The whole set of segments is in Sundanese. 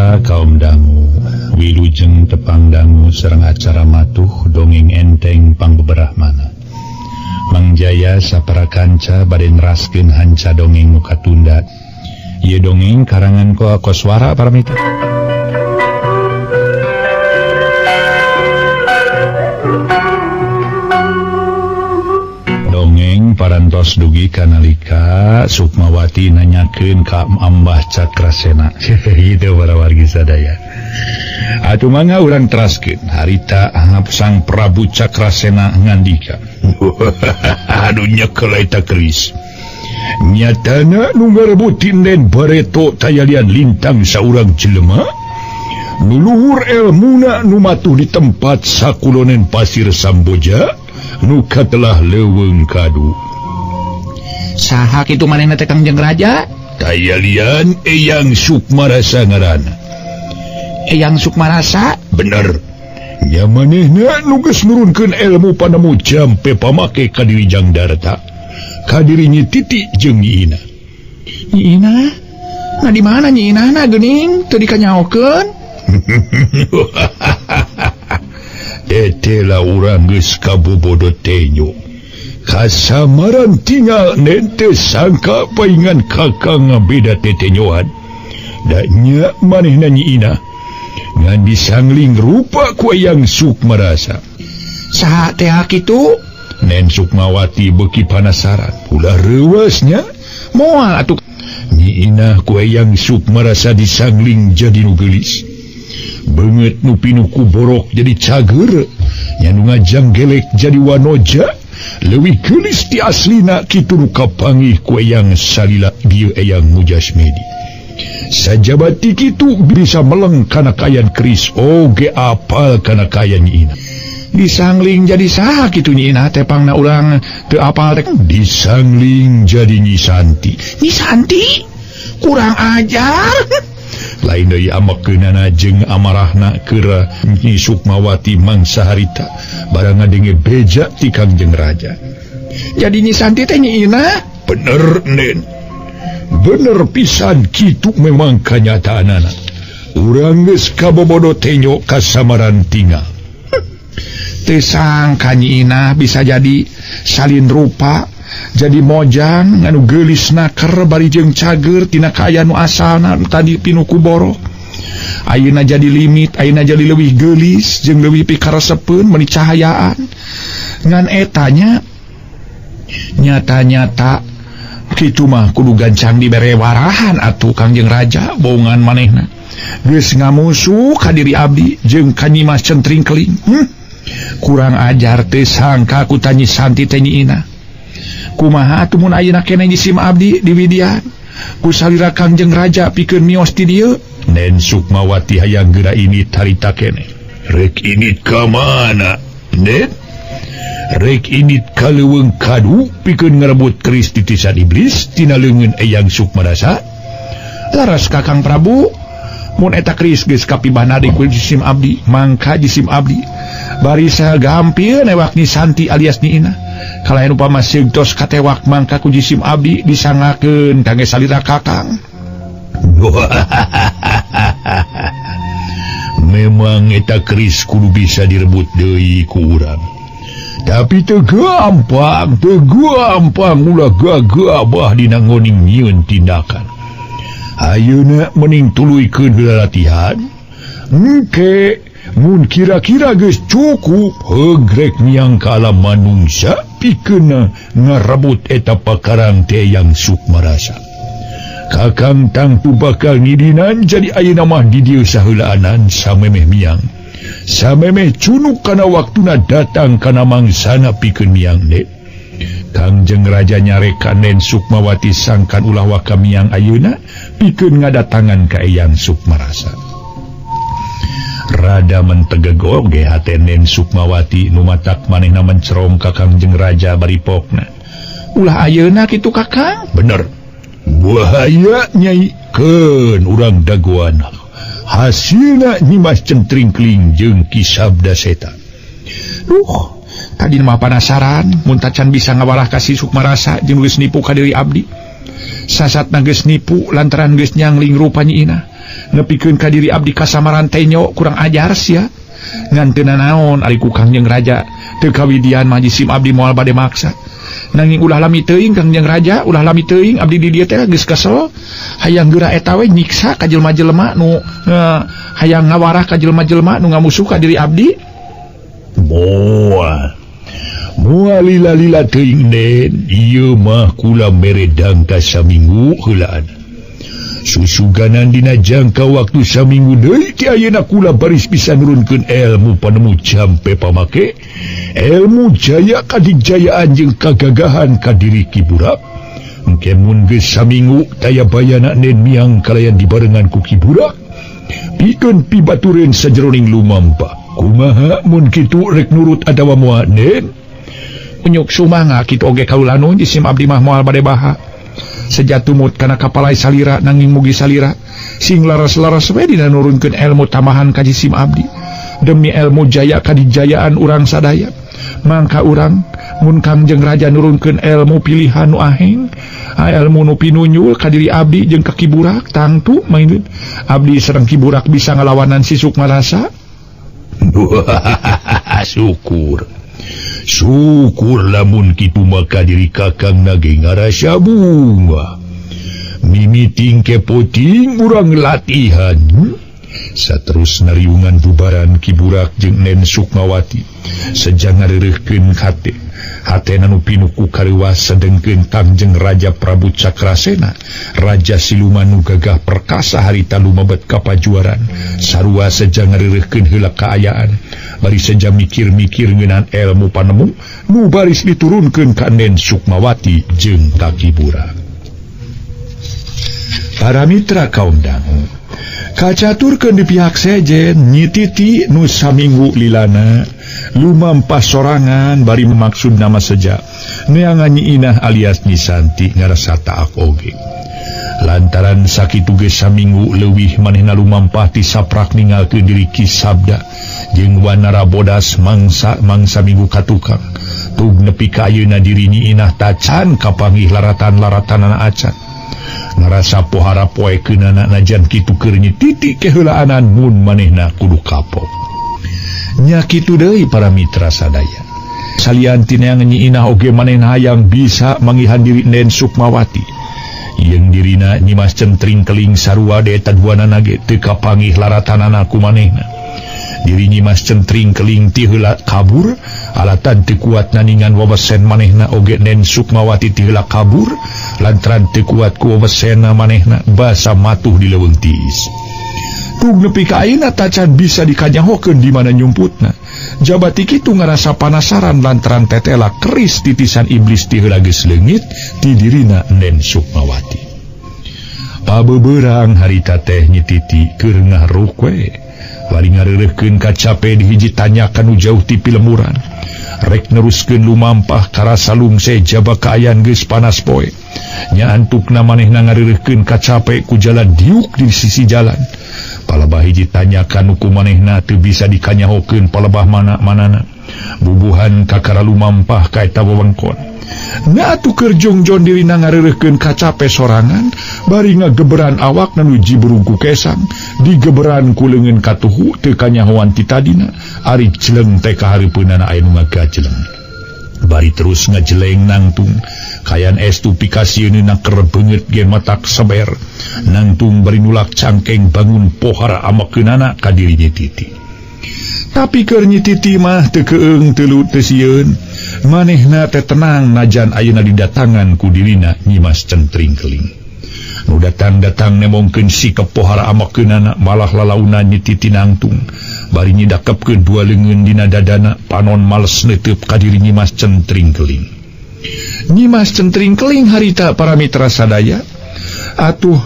Para kaum dangu, wilujeng tepang dangu sareng acara matuh dongeng enteng pangbeberahmana. Mang Jaya sapara kanca bade neraskeun hanca dongeng nu katunda. Ieu dongeng karangan Koswara paramita. Dongeng parantos dugi kanalika Sukmawati nanyakeun ka Ambah Cakrasena. Itu para wargi sadaya. Atuh mangga urang teraskeun harita Sang Prabu Cakrasena ngandika. Aduh nyekel eta keris. Nyatana nu ngarebutin den bareto tayalian lintang saurang jelema. Nuluhur elmuna nu matuh di tempat sakulonen pasir Samboja. Nuka telah leuweung kadu. Saha kitu manehna teh Kangjeng Raja? Tayalian Eyang Sukmarasa ngaranna. Eyang Sukmarasa? Bener. Nya manehna nu geus nurunkeun ilmu panamu jampe pamake ka diri Jangdarta. Ka diri Nyi Titi jeung Nyi Ina. Nyi Ina? Nah di mana Nyi Ina na geuning teu dikanyaokeun? Etela urang geus kabobodo tenyo. Kasamaran tinggal nente sangka paingan kakang beda tetenyoan. Da nya manehna Nyi Ina ngan disangling rupa ku Eyang Sukmarasa. Saha teh kitu? Nen Sukmawati beuki panasaran. Ulah reueusnya moal atuh. Nyi Ina ku Eyang Sukmarasa disangling jadi nu geulis. Beungeut nu pinuku borok jadi cager, nya nu ngajang gelek jadi wanoja, leuwih geulis ti aslina kitu nu kapanggih ku Eyang Salila dieu Eyang Mujasmedi. Sajabati kitu bisa meleng kana kayan keris oge apal kana kayan Nyi Ina. Disangling jadi saha kitu Nyi Ina teh pangna urang teu apal teh. Disangling jadi Nyi Santi. Nyi Santi? Kurang ajar. Lain deui amakeunana jeung amarahna keur Nyi Sukmawati mangsa harita barang ngadenge beja ti Kangjeng Raja. Jadi Nyi Santi teh Nyi Ina? Bener Nen. Bener pisan kitu memang kanyataanana. Urang geus kabobodo tenyo kasamaran tinggal. Teu sangka Nyi Ina bisa jadi salin rupa, jadi mojang nganu geulisna keur bari jeung cager tina kaya nu asalna tadi pinuku boro. Ayeuna jadi limit, ayeuna jadi leuwih geulis jeung leuwih pikaresepeun meuni cahayaan. Ngan etanya nyata-nyata kitu mah kudu gancang dibere warahan atuh Kangjeng Raja bohongan manehna. Geus ngamusuh ka diri abdi jeung ka Nyi Mas Centring Keling. Kurang ajar teh sangka ku Nyi Santi teh Nyi Ina. Kumaha atuh mun ayeuna keneh jisim abdi di Widian ku salira Kangjeng Raja pikeun mios ti dieu? Nen Sukmawati hayang geura ini tarita keneh. Rek init ka mana? Nen? Rek init ka leuweung kadu pikeun ngarebut keris titisan iblis tina leungeun Eyang Sukmarasa? Laras Kakang Prabu, mun eta keris geus kapibahna di ku jisim abdi, mangka jisim abdi bari sagampieun ewak Nyi Santi alias Nyi Ina. Kalayan upama seugtos katewak mangka ku jisim abdi disangakeun kangge salira Kakang. Memang eta keris kudu bisa direbut deui ku urang. Tapi teu gampang ulah gagabah dina ngoning nyieun tindakan. Ayeuna mending tuluykeun heula latihan. Engke mun kira-kira geus cukup hegrek miang ka alam manungsa pikeun ngarebut eta pakarang teh Eyang Sukmarasa. Kakang tangtu bakal ngidinan jadi ayeuna mah di dieu saheulaan samemeh miang. Samemeh cunuk kana waktuna datang kana mangsana pikeun miang ne. Kangjeng Raja nyarekan Nen Sukmawati sangkan ulah waka miang ayeuna pikeun ngadatangan ka Eyang Sukmarasa. Rada mentegeg oge hate Nen Sukmawati nu matak manehna mencerong ka Kangjeng Raja bari pokna. Ulah ayeuna kitu Kakang? Bener. Bahaya Nyai keun urang dagoan. Hasilna Nyi Mas Centring Keling jeung Ki Sabda Setan. Tadi mah panasaran mun tacan bisa ngawalah ka si Sukmarasa jeung geus nipu ka diri abdi. Sasatna geus nipu lantaran geus nyangling rupa Nyi Ina. nepikeun ka diri abdi kasamaran tenyo kurang ajar sia ngan teu naon ari ku Kangjeng Raja teu kawidian majisim abdi moal bade maksa nanging ulah lami teuing Kangjeng Raja ulah lami teuing abdi di dieu teh geus kesel hayang geura eta we nyiksa ka jelema-jelema nu hayang ngawarah ka jelema-jelema nu ngamusuh ka diri abdi. Moal lila-lila teuing Den, ieu mah kula mere dangka saminggu heulaan. Susuganan dina jangka waktu saminggu deui ti ayeuna kula baris bisa nurunkeun ilmu panemu jampe pamake, ilmu jaya kadijayaan jeung kagagahan ka diri Ki Burak. Engke mun geus saminggu taya bayana Den miang kalayan dibarengan ku Ki Burak, pikeun pibatureun sajeroning lumampah. Kumaha mun kitu rek nurut adawa moal Den? Unyuk sumanga kitu oge kaula nu jisim abdi mah moal bade baha. Sejatumut kana kapalai salira nanging mugi salira sing laras-laras we dina nurunkeun ilmu tambahan ka jisim abdi demi ilmu jaya kadijayaan urang sadaya. Mangka urang mun Kangjeng Raja nurunkeun ilmu pilihan nu aheng, ilmu nu pinunyul ka diri abdi jeung ka Ki Burak, tangtu maineun abdi sareng Ki Burak bisa ngalawanan si Sukmarasa. Syukur lamun kitu maka diri Kakang nage ngarasa bunga. Mimiting kepoting urang latihan. Saterus nariungan bubaran Ki Burak jeung Nen Sukmawati sejang ngareureuhkeun hate nu pinuku kariwas sedengkeun Kangjeng Raja Prabu Cakrasena, raja siluman nu gagah perkasa harita lumebet kapajuaran sarua sejang ngareureuhkeun heula kaayaan bari saja mikir-mikir ngeunaan ilmu panemu nu baris diturunkeun ka Nen Sukmawati jeung ka Ki Burak. Para mitra kaum dangu kacaturkeun di pihak sejen Nyi Titi nu saminggu lilana lumampah sorangan bari memaksud nama seja neangan Nyi Inah alias Nyi Santi ngarasa taak oge. Lantaran sakitu ge saminggu leuwih manehna lumampah ti saprak ninggalkeun diri Ki Sabda jeung Wanara Bodas mangsa minggu katukang tug nepi ka ayeuna diri Nyi Inah tacan kapanggih laratan-laratanana acan. Ngarasa pohara poekeunana najan kitu keur Nyi Titi keheulaanan mun manehna kudu kapok. Nya kitu deui para mitra sadaya. Salian tineangan Nyi Inah oge manehna hayang bisa mangihan diri Nen Sukmawati. Yang dirina Nyi Mas Centring Keling sarua eta duanana ge teu kapanggih laratanana ku manehna. Diri Nyi Mas Centring Keling ti heula kabur alatan teu kuat naningan wawesen manehna oge Nen Sukmawati ti heula kabur lantaran teu kuat ku wawesena manehna basa matuh di leuweung tiis. Tug nepi ka ayeuna tacan bisa dikanyahokeun di mana nyumputna. Jabati kitu ngarasa panasaran lantaran tetela keris titisan iblis ti heula geus leungit ti dirina Nen Sukmawati. Pabeberang harita teh Nyi Titi keur ngaruh we bari ngareureuhkeun kacape di hiji tanyakan nu jauh ti pilemuran. Rek neruskeun lumampah karasa lungse jaba kaayaan geus panas poe. Nya antukna manehna ngareureuhkeun kacape ku jalan diuk di sisi jalan. Palebah hiji tanyakan ku manehna teu bisa dikanyahokeun palebah mana-manana. Bubuhan kakara lumampah ka eta wewengkon. Na atuh keur jongjon dirina ngareureuhkeun kacape sorangan bari ngageberan awak nanuji berungku kesang digeberan ku leungeun katuhu teu kanyahoan ti tadina ari jeleng teh kahareupeunana aya nu ngagajeleng. Bari terus ngajeleng nangtung kayan estu pikasieunna keur beungeut gen matak saber nangtung bari nulak cangkeng bangun pohara amakeunana ka diri Nyi Titi. Tapi keur Nyi Titi mah teu keung teu sieun manehna teh tenang najan ayeuna didatangan ku dirina Nyi Mas Centring Keling. Nu datang-datang nemongkeun sikep pohara amakeunana malah lalauna Nyi Titi nangtung bari nyidakepkeun dua leungeun dina dadana panon males neuteup ka diri Nyi Mas Centring Keling. Nyi Mas Centring Keling harita para mitra sadaya atuh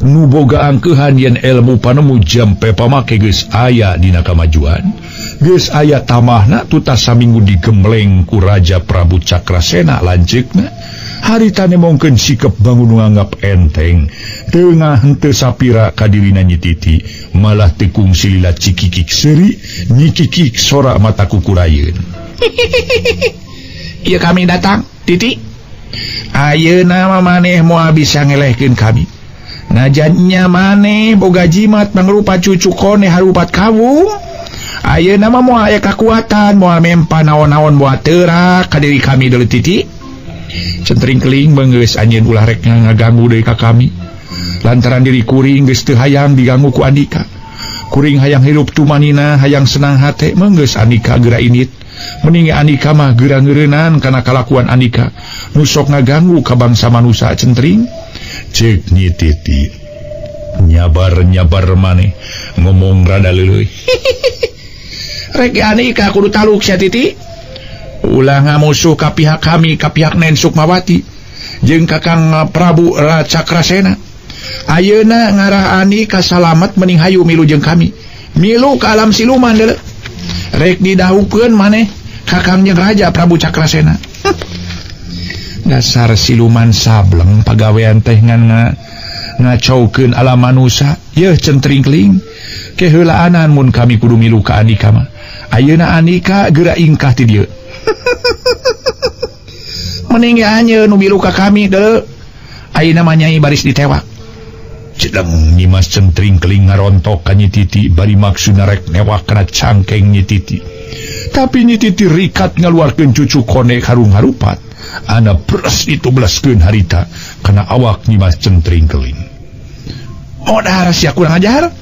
nu boga angkeuhan yen ilmu panemu jampe pamake geus aya dina kamajuan geus aya tamahna tutas saminggu digembleng ku Raja Prabu Cakrasena lanceukna harita nemongkeun sikep bangun nganggap enteng teu ngahenteu sapira ka dirina Nyi Titi malah teu kungsi lila cikikik seuri nyikikik sora mata kukurayeun. Ieu kami datang Titi ayeuna mah maneh moal bisa ngelehkeun kami Najannya maneh boga jimat mangrupa cucu kone harupat kawung. Ayeuna mah moal aya kakuatan moal mempa naon-naon moal teurak ka diri kami deuleu Titi. Centring keling beungeus anjeun ulah rek ngaganggu deui ka kami. Lantaran diri kuring geus teu hayang diganggu ku Andika. Kuring hayang hirup tumanina, hayang senang hate meunggeus Andika geura init. Mending Andika mah geura ngeureunaan kana kalakuan Andika nu sok ngaganggu ka bangsa manusia centring. Cek Nyi Titi. Nyabar maneh ngomong rada leuleui. Rek Andika kudu taluk sia Titi. Ulah ngamusuh ka pihak kami, ka pihak Nen Sukmawati jeung Kakang Prabu Cakrasena. Ayeuna ngarah Andika salamet mending hayu milu jeung kami. Milu ka alam siluman deuleu. Rek didahukeun maneh Kakang jeung Raja Prabu Cakrasena. Dasar siluman sableng pagawean teh ngan ngacaukeun alam manusia. Yeuh centring keling. Keheulaanan mun kami kudu milu ka Andika mah. Ayeuna Andika geura ingkah ti dieu. Mending anjeun nu milu ka kami deuleu. Ayeuna mah Nyai baris ditewak. Cedeng Nyimas centring keling ngarontok ka Nyi Titi bari maksudna rek newak kana cangkeng Nyi Titi. Tapi Nyi Titi rikat ngaluarkeun cucu kone harung harupat. Ana beres ditublaskeun harita kana awak Nyimas centring keling. Modar sia kurang ajar.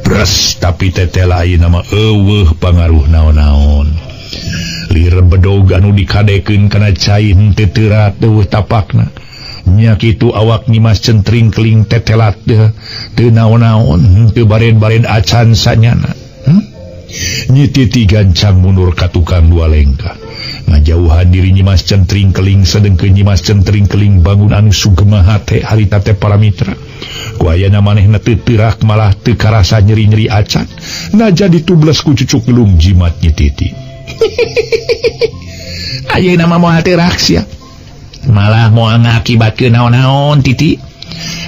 Beres tapi teteh lain nama eueuh pangaruh naon-naon. Lir bedog anu dikadekeun kana cai henteu teurat eueuh tapakna. Nya kitu awak Nyimas centring keling tetelat teu naon-naon teu baren-baren acan sanyana. Nyi Titi gancang mundur ka tukang dua lengkah. Ngajauhan diri Nyimas centring keling sedengkeun Nyimas centring keling bangun anu sugema hate harita teh para mitra. Ku ayana manehna teu teurak malah teu karasa nyeri-nyeri acan. Naja ditublas ku cucuk gelung jimat Nyi Titi. Ayeuna mah moal teurak sia. Malah moal ngakibatkeun naon-naon Titi.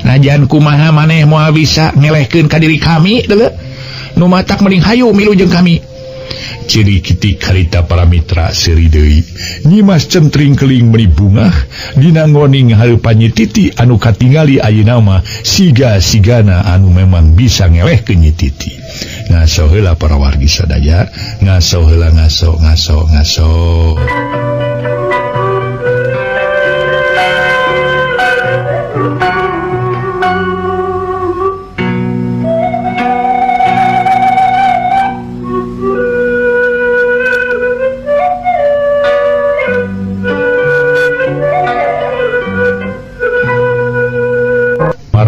Najan kumaha maneh moal bisa ngelehkeun ka diri kami deuleu. Nu matak mending hayu milu jeung kami. Ciri kitik harita para mitra seri deui. Nyimas centring keling meuni bungah dina ngoning hareupan Nyi Titi anu katingali ayeuna mah siga-sigana anu memang bisa ngelehkeun Nyi Titi. Ngaso heula para wargi sadaya, ngaso heula ngaso.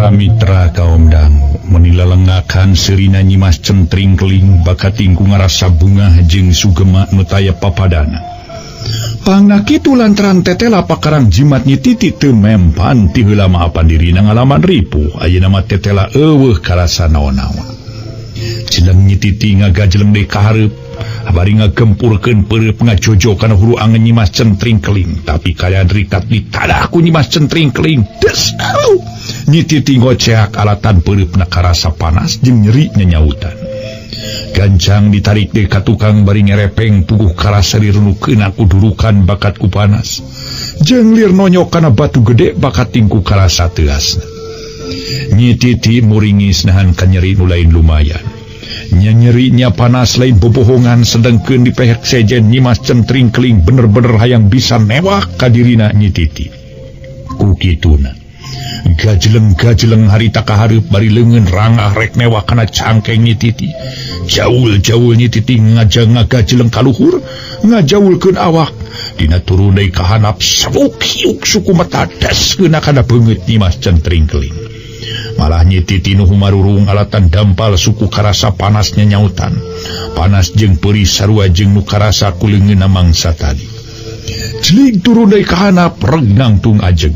Mitra kaum dangu menilalengakan serina Nyimas centring keling bakat tingku ngarasa bunga jeung sugema nu taya papadana. Pangna kitu lantaran tetela pakarang jimat Nyi Titi teu mempan ti heula maapan dirina ngalaman ripuh ayeuna mah tetela eueuh karasa naon-naon. Cenah Nyi Titi ngagajleng deui ka hareup bari ngagempurkeun peureup ngajojo kana huru angeun Nyimas centring keling tapi kalian rikat ditadah ku Nyimas centring keling. Des Nyi Titi ngoceak alatan peureupeuna karasa panas jeung nyeri nyanyautan. Gancang ditarik deui ka tukang bari ngerepeng puguh karasa direnukeun aku durukan bakat ku panas. Jeung lir nonyok kana batu gede bakat tingku karasa teasna. Nyi Titi muringis nahan ka nyeri nu lain lumayan. Nya nyerinya panas lain bobohongan sedengkeun di pehek sejen Nyimas centring keling bener-bener hayang bisa newak ka dirina Nyi Titi. Ku kituna gajleng harita kahareup bari leungeun rangah rek newak kana cangkeng Nyi Titi. Jaul Nyi Titi ngagajleng ka luhur ngajaulkeun awak dina turun deui ka handap sabuk hiuk suku mata daskeun kana beungeut Nyimas centring keling. Malah Nyi Titi nu humarurung alatan dampal suku karasa panasnya nyautan. Panas jeung peurih sarua jeung nu karasa ku leungeunna mangsa tadi. Celik turun deui ka handap regnang tung ajeg.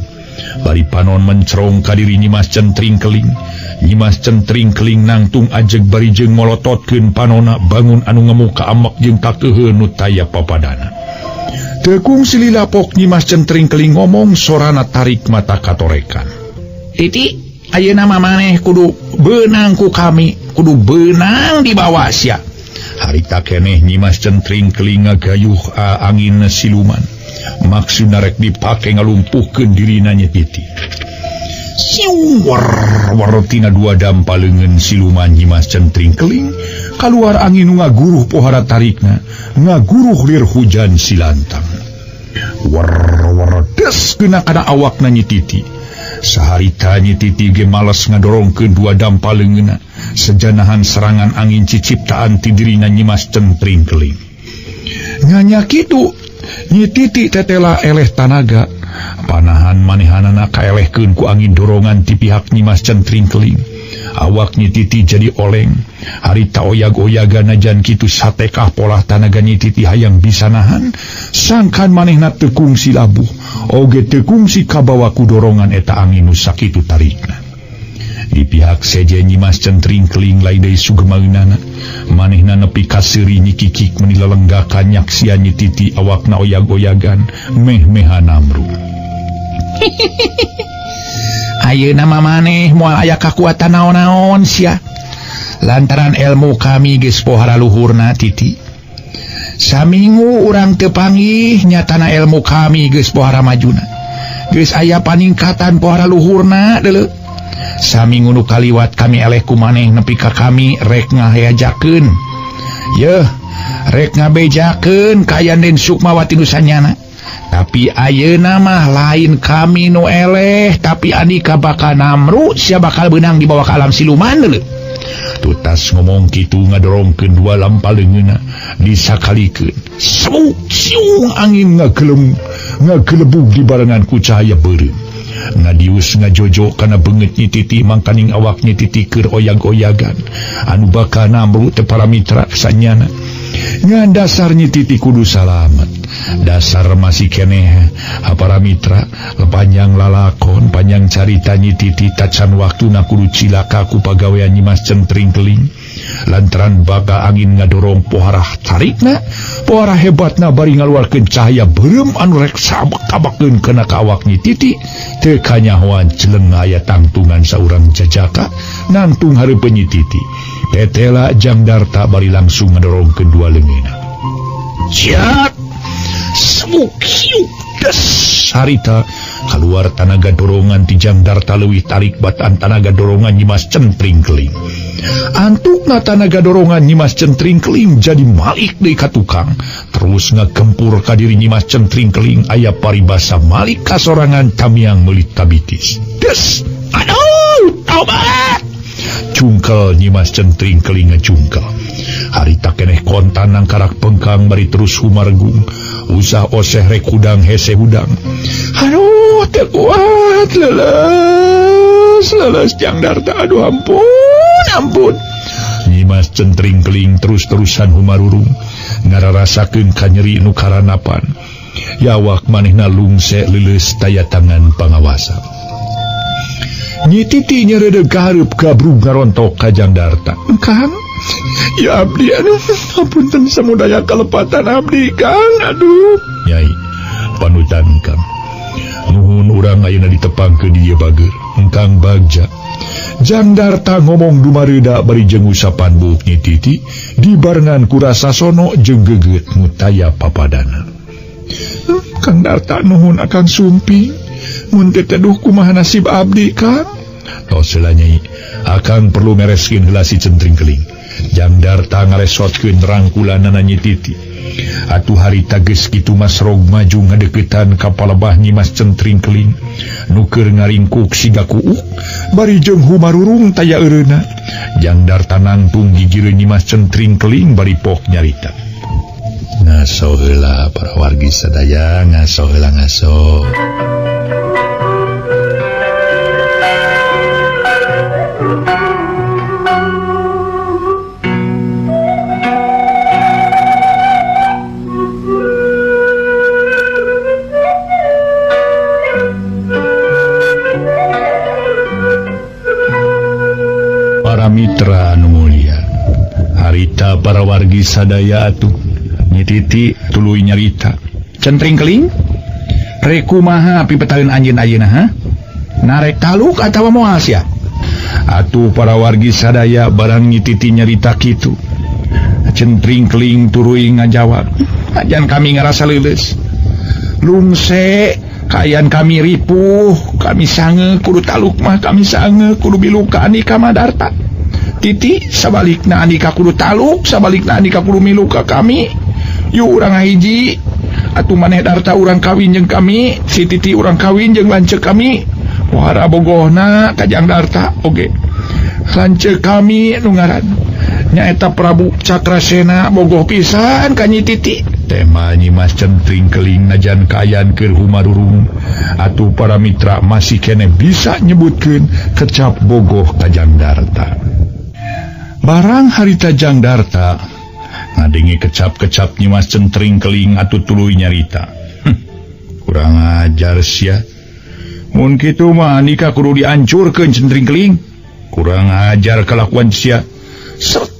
Bari panon mencerong ka diri Nyimas centring keling. Nyimas centring keling nangtung ajeg bari jeung molototkeun panona bangun anu ngemuka amek jeung kakeuheun nu taya papadana. Tekung sililapok Nyimas centring keling ngomong sorana tarik mata katorekan. Titi, ayeuna mah maneh kudu beunang ku kami, kudu beunang di bawah sia. Harita keneh Nyimas centring keling ngagayuh angin siluman. Maksudna rek dipake ngalumpuhkeun dirina Nyi Titi. Wartina dua dampalengan siluman Nyimas Centring Keling keluar angin ngaguruh pohara tarikna ngaguruh lir hujan silantang des kena kana awakna Nyi Titi saharita Nyi Titi ge males ngadorong kedua dampalengan sejanahan serangan angin ciciptaan ti dirina Nyimas Centring Keling nganya kitu Nyi Titi tetela eleh tanaga panahan manehanana kaelehkeun ku angin dorongan ti pihak Nyimas Centring Keling awak Nyi Titi jadi oleng harita oyag-oyagan najan kitu satekah polah tanaga Nyi Titi hayang bisa nahan sangkan manehna teu kungsi labuh oge teu kungsi kabawa ku dorongan eta angin nu sakitu tarikna di pihak seje Nyimas Centring Keling lain deui sugemaeunana manehna nepi ka seuri Nyi Kikik meni lelenggakan nyaksian Nyi Titi awakna oyag-oyagan meh-mehan amru ayeuna mah maneh moal aya kakuatan naon-naon sia lantaran ilmu kami geus pohara luhurna Titi saminggu urang teu panggih nyatana ilmu kami geus pohara majuna geus aya paningkatan pohara luhurna deuleu saminggu nu kaliwat kami eleh ku maneh nepi ka kami rek ngahayajakeun yeuh rek ngabejakeun kayan Den Sukmawati nu sanyana tapi ayeuna mah lain kami nu eleh tapi andika bakal namru sia bakal beunang dibawa ka alam siluman deuleu tutas ngomong kitu ngadorongkeun dua lampaleungeunna disakalikeun siung angin ngagelebug di barengan ku cahaya beureum ngadius ngajojo kana beungeut Nyi Titi mangkaning awak Nyi Titi keur oyag-oyagan anu bakal namru teu paramitra sanyana ngan dasar Nyi Titi kudu salamet dasar masih keneh paramitra panjang lalakon panjang carita Nyi Titi tacan waktuna kudu cilaka ku pagawean Nyimas Centring Keling lantaran baga angin ngadorong pohara tarikna pohara hebatna bari ngaluarkeun cahaya beureum anu rek sabak-kabakeun kana ka awak Nyi Titi teu kanyahoan celeng aya tangtungan saurang jajaka nantung hareupeun Nyi Titi tetela Jangdarta bari langsung ngadorongkeun dua leungeunna siap des harita keluar tanaga dorongan ti Jangdarta leuwih tarik batan tanaga dorongan Nyimas Centring Keling antukna tanaga dorongan Nyimas Centring Keling jadi malik deui ka tukang terus ngagempur ka diri Nyimas Centring Keling aya paribasa malik kasorangan tamiang meulit tabitis des aduh tobat cungkel Nyimas Centring Keling ngajungkel harita keneh kontan nang karak pengkang bari terus humargung usah oseh rek hudang hese hudang aduh teu kuat leles Jangdarta aduh ampun Nyimas Centring Keling terus-terusan humarurung ngararasakeun kanyeri nu karanapan yawak manehna lungse leuleus daya tangan pangawasa Nyi Titi nyeredeg kahareup gabrung ngarontok ka Jangdarta Kang ya abdi aduh apunten samudaya kalepatan abdi Kang aduh Nyai panutan Kang nuhun urang ayeuna ditepang ke dieu bager engkang bagja Jangdarta ngomong dumareuda bari jeung usapan buuk Nyi Titi dibarengan ku rasa sono jeung geget mutaya papadana Kang Darta nuhun akang sumping mun teu teduh kumaha nasib abdi Kang tos heula Nyai akang perlu mereskeun heula si Centring Keling Jangdarta ngaresotkeun rangkulanana Nyi Titi atuh harita geus kitu masrog maju ngadeukeutan ka palebah Nyimas Centring Keling nu keur ngaringkuk siga kuuk bari jeung humarurung taya eureuna Jangdarta nangtung gigireun Nyimas Centring Keling bari pok nyarita ngaso heula para wargi sadaya ngaso heula ngaso mitra anu mulia harita para wargi sadaya atuh Nyi Titi tuluy nyarita Centring Keling rek kumaha pipetaheun anjeun ayeuna ha narek taluk atawa moal sia atuh para wargi sadaya barang Nyi Titi nyarita kitu Centring Keling tuluy ngajawab ajan kami ngarasa leuleus lungse Kayan kami ripuh, kami sange kudu taluk mah kami sange kudu miluka Andika Madarta. Titi sabalikna Andika kudu taluk, sabalikna Andika kudu miluka kami. Yuk urang hiji, atuh maneh Darta urang kawin jeung kami, si Titi urang kawin jeung lanceuk kami. Wara bogohna ka Jang Darta oge. Lanceuk kami nu ngaran nyaeta Prabu Cakrasena bogoh pisan ka Nyi Titi. Tema Nyimas Centring Keling najan kayan keur humarurung atuh para mitra masih kene bisa nyebutkeun kecap bogoh ka Jang Darta. Barang harita Jang Darta ngadengi kecap-kecap Nyimas Centring Keling atuh tuluy nyarita. Kurang ajar sia. Mun kitu mah Andika kudu diancurkeun Centring Keling. Kurang ajar kelakuan sia.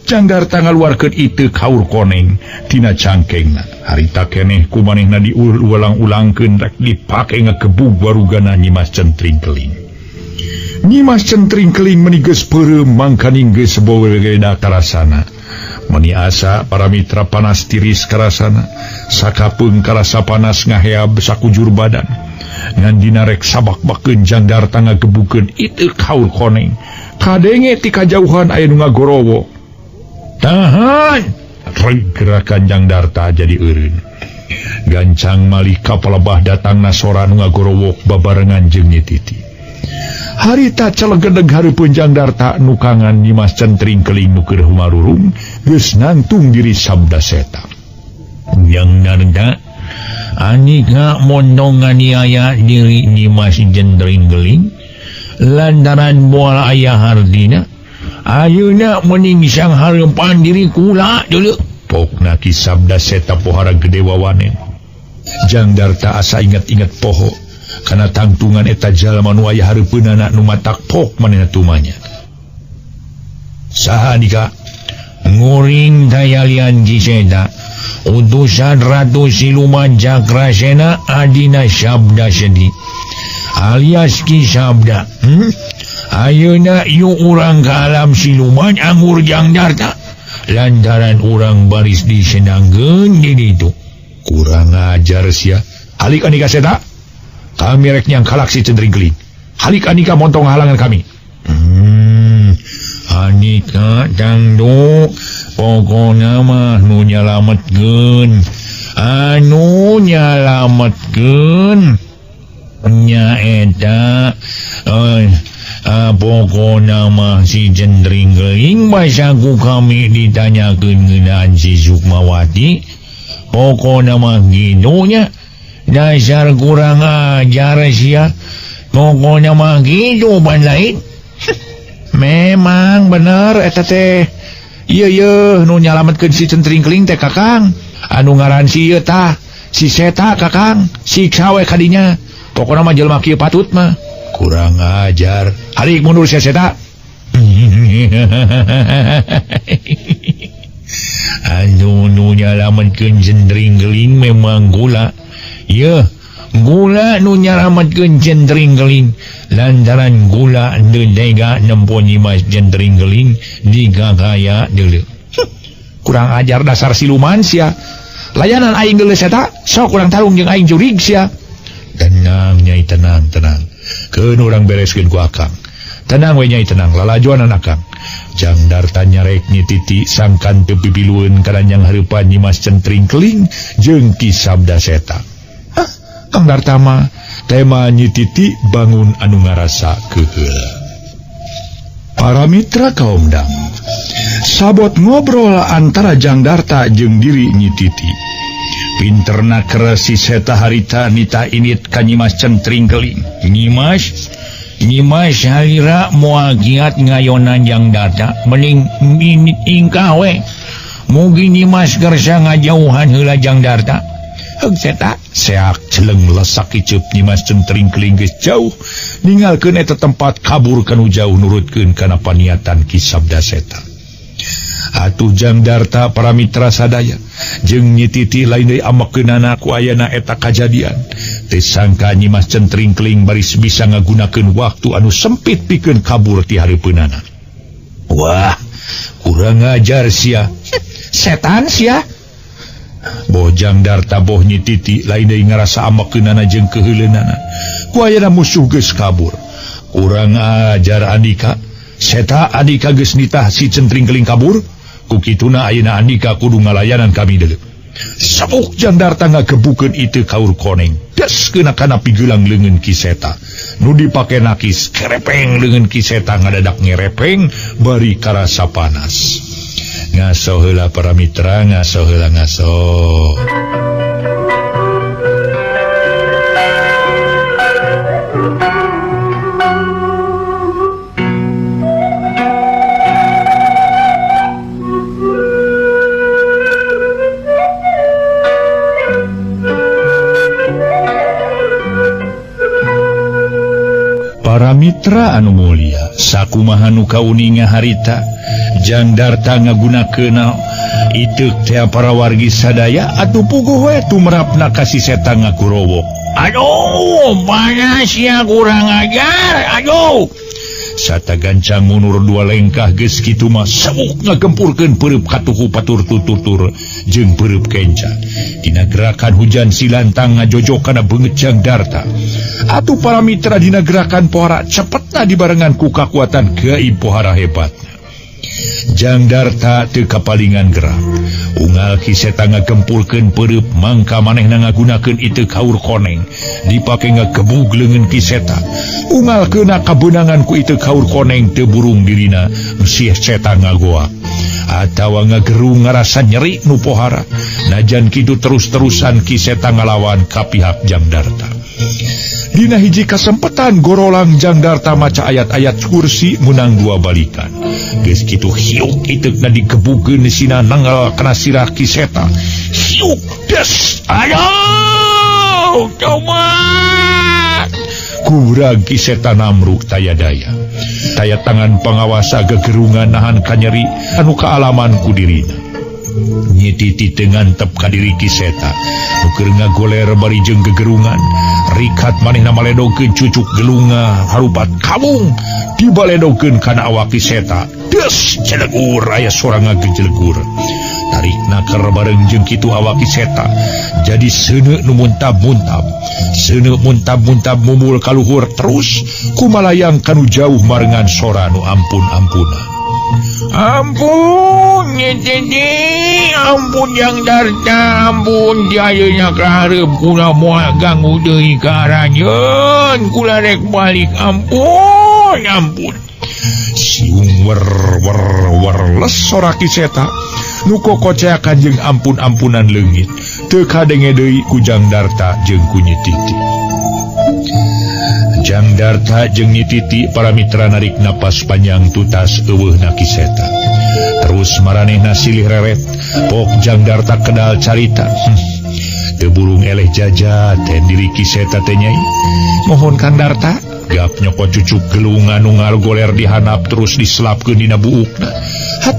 Jang Darta ngaluarkeun itu kaur koneng tina cangkengna. Harita keneh ku manehna diulang-ulangkeun rek dipake ngagebug warugana Nyimas Centring Keling. Nyimas Centring Keling meuni geus peureum mangkaning geus bowegeda karasana. Meuni asa para mitra panas tiris karasana, sakapeung karasa panas ngaheab sakujur badan. Ngan dina rek sabak-bakeun Jang Darta ngagebukeun itu kaur koneng. Kadenge ti kajauhan aya nu ngagorowo. Tahan! Gerakan Jang Darta jadi eureun. Gancang malih kapalebah datangna sora nu ngagorowok babarengan jeung Nyi Titi. Harita celegedeg hareupeun Jang Darta nu kangan Nyimas Centring Keling nu keur humarurung geus nangtung diri sabda seta. Jang Darta Andika mondong nganiaya diri Nyimas Centring Keling lantaran moal aya hardina. Ayeuna mending sang hareupan diri kula deuleu. Pokna ki sabda seta pohara gede wawanen. Jang Darta asa inget-inget poho kana tangtungan eta jalma nu aya hareupeunana nu matak pok manehna tumanya. Saha Andika? Nguring dayalian ki seta utusan Ratu Siluman Cakrasena adina sabda sedi alias ki sabda. Ayeuna yuk urang ka alam siluman anggur Jang Darta lantaran urang baris disenangkeun di ditu. Kurang ajar sia. Halik Andika seta, kami rek nyang kalak si Centring Keling. Halik Andika montong halangan kami. Andika tangdo pokona mah nu nyalametkeun nyaeta pokona mah si Centring Keling basaku kami ditanyakeun ngeunaan si Sukmawati. Pokona mah gitu nya. Dasar kurang ajar sia. Pokona mah gitu ban lain. Memang bener eta teh. Ieu nu nyalametkeun si Centring Keling teh Kakang. Anu ngaran si ieu tah si seta Kakang, siksa we kadinya. Pokona mah jelema kieu patut mah. Kurang ajar. Halik mundur sia seta. Anu nu nyalametkeun Centring Keling memang gula. Yeuh, gula nu nyalametkeun Centring Keling lantaran gula dedega nempo Nyimas Centring Keling digagaya deuleu. Kurang ajar dasar siluman sia. Layanan aing geuleuh eta, sok urang tarung jeung aing jurig sia. Tenang Nyai, tenang. Keun urang bereskeun ku Akang. Tenang we Nyai, tenang, lalajoanan Akang. Jang Darta nyarek Nyi Titi sangkan teu pipilueun kana nyang hareupan Nyimas Centring Keling jeung ki sabda seta. Hah, Kang Darta mah tema Nyi Titi bangun anu ngarasa keheul. Para mitra kaum dang sabot ngobrol antara Jang Darta jeung diri Nyi Titi. Pinterna keresi seta harita nita init ka Nyimas Centring Keling. Nyimas halira moal giat ngayonan Jang Darta mending minit ingkah we. Mugi Nyimas gersa ngajauhan heula Jang Darta. Heug seta seak celeng lesak iceup Nyimas Centring Keling geus jauh ninggalkeun eta tempat kabur kanu jauh nurutkeun kana paniatan ki sabda seta. Atuh Jang Darta para mitra sadaya jeung Nyi Titi lain deui amekeunana ku ayana eta kajadian. Teu sangka Nyimas Centring Keling baris bisa ngagunakeun waktu anu sempit pikeun kabur ti hareupeunana. Wah, kurang ajar sia. Setan sia. Bojang Darta boh Nyi Titi lain deui ngarasa ambekeunana jeung keheuleunana. Ku ayeuna musuh geus kabur. Urang ajar Andika, seta Andika geus nitah si centring keling kabur. Ku kituna ayeuna Andika kudu ngalayanan kami deuleu. Sabuk Jang Darta ngagebukeun itu kaur koneng. Das keuna kana pigelang leungeun Ki Seta. Nu dipake nakis kerepeng leungeun Ki Seta ngadadak ngerepeng bari karasa panas. Ngaso heula para mitra, ngaso heula ngaso. Para mitra anu mulia, sakumaha nu kauninga harita Jang Darta ngagunakeun iteuk teh para wargi sadaya atuh puguh we tumrapna ka si Seta ngakurowok. Aduh, panas ya kurang ajar. Aduh. Sata gancang mundur dua lengkah geus kitu mah sabuk ngagempurkeun peureub katuhu patur tutur jeung peureub kenca. Dina gerakan hujan silantang ngajojok kana beungeut Jang Darta. Atuh para mitra dina gerakan pohara cepetna dibarengan ku kakuatan gaib pohara hebatna. Jang Darta teu kapalingan gerak. Unggal Ki Seta ngagempulkeun peureub mangka manehna ngagunakeun itu kaur koneng dipake ngagebug leungeun Ki Seta. Unggal keuna kabeunangan ku itu kaur koneng teu burung dirina si Seta ngagoak atawa ngagerung ngarasa nyeri nu pohara. Najan kitu terus-terusan Ki Seta ngalawan ka pihak Jang Darta. Dina hiji kasempetan gorolang Jang Darta maca ayat-ayat kursi menang dua balikan. Geus kitu hiuk iteukna digebugeun sina nanggal kana sirah Ki Seta. Hiuk des. Ayo coba. Kurang Ki Seta namruk taya daya. Taya tangan pangawasa gegerungan nahan kanyeri anu kaalaman ku dirina. Nyi Titi ngantep ka diri Ki Seta nu keur ngagoler bari jeung gegerungan. Rikat manehna maledokeun cucuk gelunga harupat kabung dibaledokeun kana awak Ki Seta. Des celegur aya suara ngagejelegur. Tarikna keur bareng jeung kitu awak Ki Seta jadi seuneu nu muntab-muntab. Seuneu muntab-muntab mumul ka luhur terus kumalayang kanu jauh marengan sora nu ampun-ampunan. Ampun Nyi Titi, ampun Jang Darta, ampun diayeuna kahareup kula moal ganggu deui ka ranjeun, kula rek balik, ampun ampun. Siung wer les sora Ki Seta nu kokoceakan jeung ampun-ampunan leungit teu kadenge deui ku Jang Darta jeung ku Nyi Titi. Jang Darta jeung Nyi Titi para mitra narik napas panjang tutas eueuhna Ki Seta. Terus maranehna silih reret pok Jang Darta kedal carita. Teu burung eleh jaja ten diri Ki Seta teh nyai. Mohon Kang Darta gap nyokot cucuk gelungan nu ngagoler dihanap terus diselapkeun dina buukna.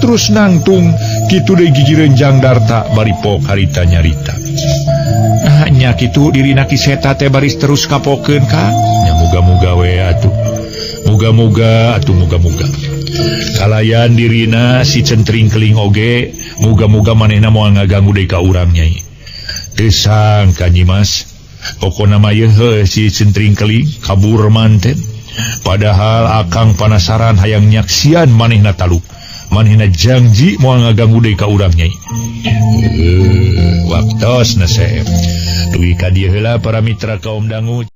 Terus nangtung kitu deui gigireun Jang Darta bari pok harita nyarita. Nya kitu dirina Ki Seta teh baris terus kapokeun Kang. Nya muga-muga we atuh. Muga-muga atuh muga-muga. Kalayan dirina si centring keling oge, muga-muga manehna moal ngaganggu deui ka urang nyai. Teu sangka Nyi Mas, pokona mah yeuh si centring keling kabur manten. Padahal akang panasaran hayang nyaksian manehna taluk. Manehna janji moal ngaganggu deui ka urang nyai. Waktosna sae. Duwi ka dieu heula para mitra kaum dangu.